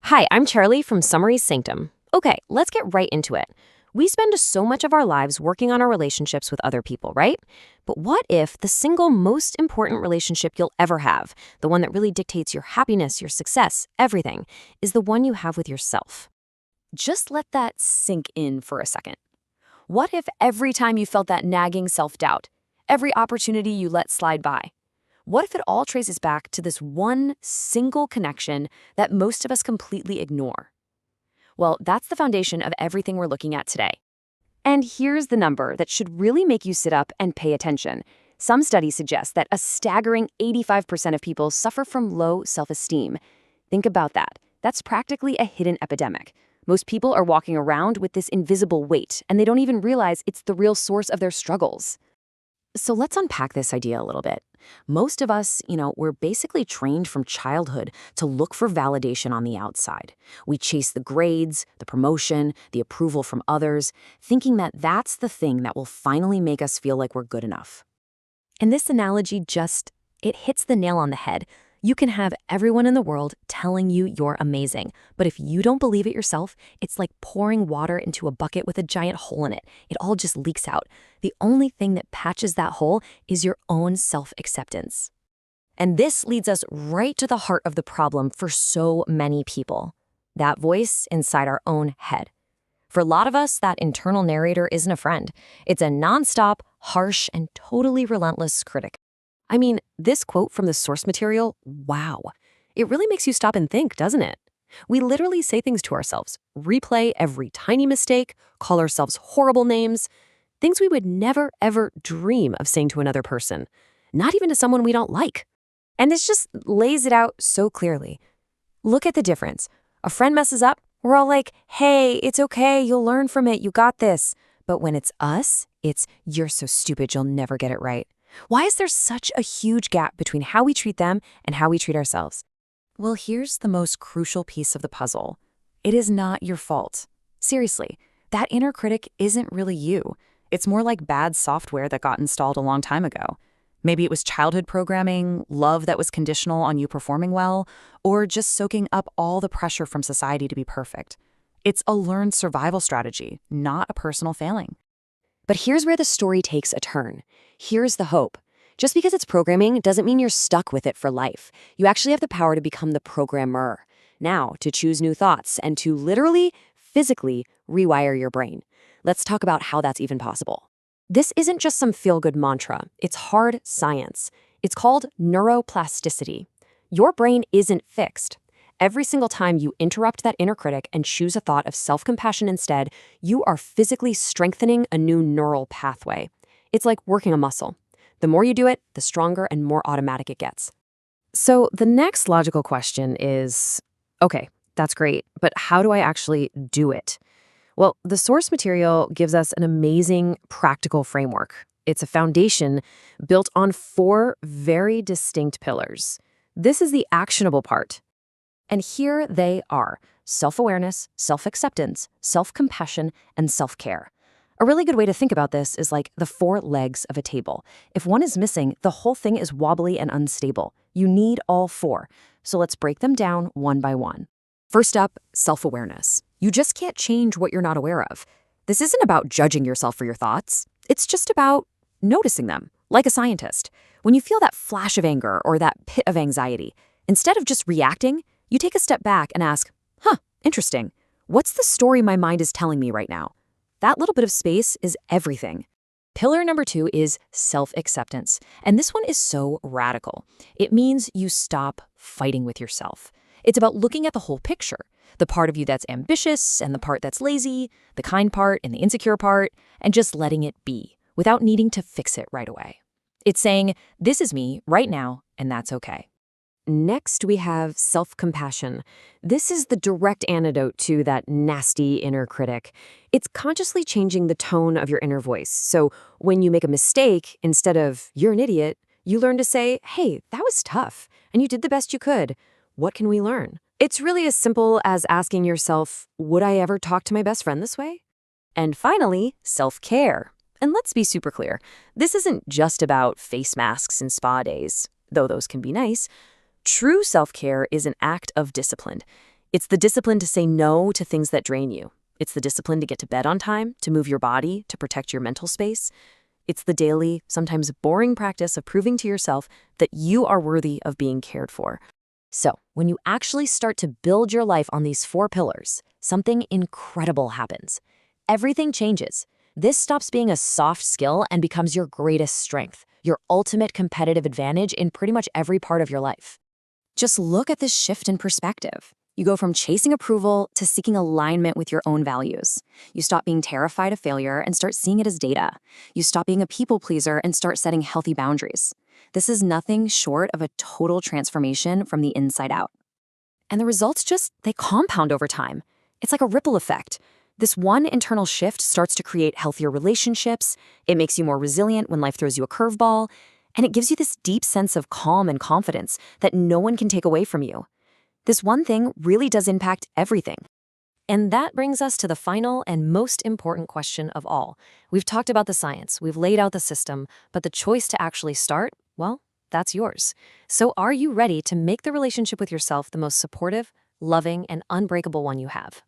Hi, I'm Charlie from Summary Sanctum. Okay, let's get right into it. We spend so much of our lives working on our relationships with other people, right? But what if the single most important relationship you'll ever have, the one that really dictates your happiness, your success, everything, is the one you have with yourself? Just let that sink in for a second. What if every time you felt that nagging self-doubt, every opportunity you let slide by, what if it all traces back to this one single connection that most of us completely ignore? Well, that's the foundation of everything we're looking at today. And here's the number that should really make you sit up and pay attention. Some studies suggest that a staggering 85% of people suffer from low self-esteem. Think about that. That's practically a hidden epidemic. Most people are walking around with this invisible weight, and they don't even realize it's the real source of their struggles. So let's unpack this idea a little bit. Most of us, we're basically trained from childhood to look for validation on the outside. We chase the grades, the promotion, the approval from others, thinking that that's the thing that will finally make us feel like we're good enough. And this analogy it hits the nail on the head. You can have everyone in the world telling you you're amazing, but if you don't believe it yourself, it's like pouring water into a bucket with a giant hole in it. It all just leaks out. The only thing that patches that hole is your own self-acceptance. And this leads us right to the heart of the problem for so many people. That voice inside our own head. For a lot of us, that internal narrator isn't a friend. It's a nonstop, harsh, and totally relentless critic. I mean, this quote from the source material, wow. It really makes you stop and think, doesn't it? We literally say things to ourselves, replay every tiny mistake, call ourselves horrible names, things we would never, ever dream of saying to another person, not even to someone we don't like. And this just lays it out so clearly. Look at the difference. A friend messes up, we're all like, hey, it's okay, you'll learn from it, you got this. But when it's us, it's, you're so stupid, you'll never get it right. Why is there such a huge gap between how we treat them and how we treat ourselves? Well, here's the most crucial piece of the puzzle. It is not your fault. Seriously, that inner critic isn't really you. It's more like bad software that got installed a long time ago. Maybe it was childhood programming, love that was conditional on you performing well, or just soaking up all the pressure from society to be perfect. It's a learned survival strategy, not a personal failing. But here's where the story takes a turn. Here's the hope. Just because it's programming doesn't mean you're stuck with it for life. You actually have the power to become the programmer. Now, to choose new thoughts and to literally, physically rewire your brain. Let's talk about how that's even possible. This isn't just some feel-good mantra. It's hard science. It's called neuroplasticity. Your brain isn't fixed. Every single time you interrupt that inner critic and choose a thought of self-compassion instead, you are physically strengthening a new neural pathway. It's like working a muscle. The more you do it, the stronger and more automatic it gets. So the next logical question is, okay, that's great, but how do I actually do it? Well, the source material gives us an amazing practical framework. It's a foundation built on 4 very distinct pillars. This is the actionable part. And here they are: self-awareness, self-acceptance, self-compassion, and self-care. A really good way to think about this is like the 4 legs of a table. If one is missing, the whole thing is wobbly and unstable. You need all 4. So let's break them down one by one. First up, self-awareness. You just can't change what you're not aware of. This isn't about judging yourself for your thoughts. It's just about noticing them, like a scientist. When you feel that flash of anger or that pit of anxiety, instead of just reacting, you take a step back and ask, interesting. What's the story my mind is telling me right now? That little bit of space is everything. Pillar number 2 is self-acceptance. And this one is so radical. It means you stop fighting with yourself. It's about looking at the whole picture. The part of you that's ambitious and the part that's lazy, the kind part and the insecure part, and just letting it be without needing to fix it right away. It's saying, this is me right now, and that's okay. Next, we have self-compassion. This is the direct antidote to that nasty inner critic. It's consciously changing the tone of your inner voice. So when you make a mistake, instead of, you're an idiot, you learn to say, hey, that was tough, and you did the best you could. What can we learn? It's really as simple as asking yourself, would I ever talk to my best friend this way? And finally, self-care. And let's be super clear. This isn't just about face masks and spa days, though those can be nice. True self-care is an act of discipline. It's the discipline to say no to things that drain you. It's the discipline to get to bed on time, to move your body, to protect your mental space. It's the daily, sometimes boring practice of proving to yourself that you are worthy of being cared for. So, when you actually start to build your life on these 4 pillars, something incredible happens. Everything changes. This stops being a soft skill and becomes your greatest strength, your ultimate competitive advantage in pretty much every part of your life. Just look at this shift in perspective. You go from chasing approval to seeking alignment with your own values. You stop being terrified of failure and start seeing it as data. You stop being a people pleaser and start setting healthy boundaries. This is nothing short of a total transformation from the inside out. And the results they compound over time. It's like a ripple effect. This one internal shift starts to create healthier relationships. It makes you more resilient when life throws you a curveball. And it gives you this deep sense of calm and confidence that no one can take away from you. This one thing really does impact everything. And that brings us to the final and most important question of all. We've talked about the science, we've laid out the system, but the choice to actually start, well, that's yours. So are you ready to make the relationship with yourself the most supportive, loving, and unbreakable one you have?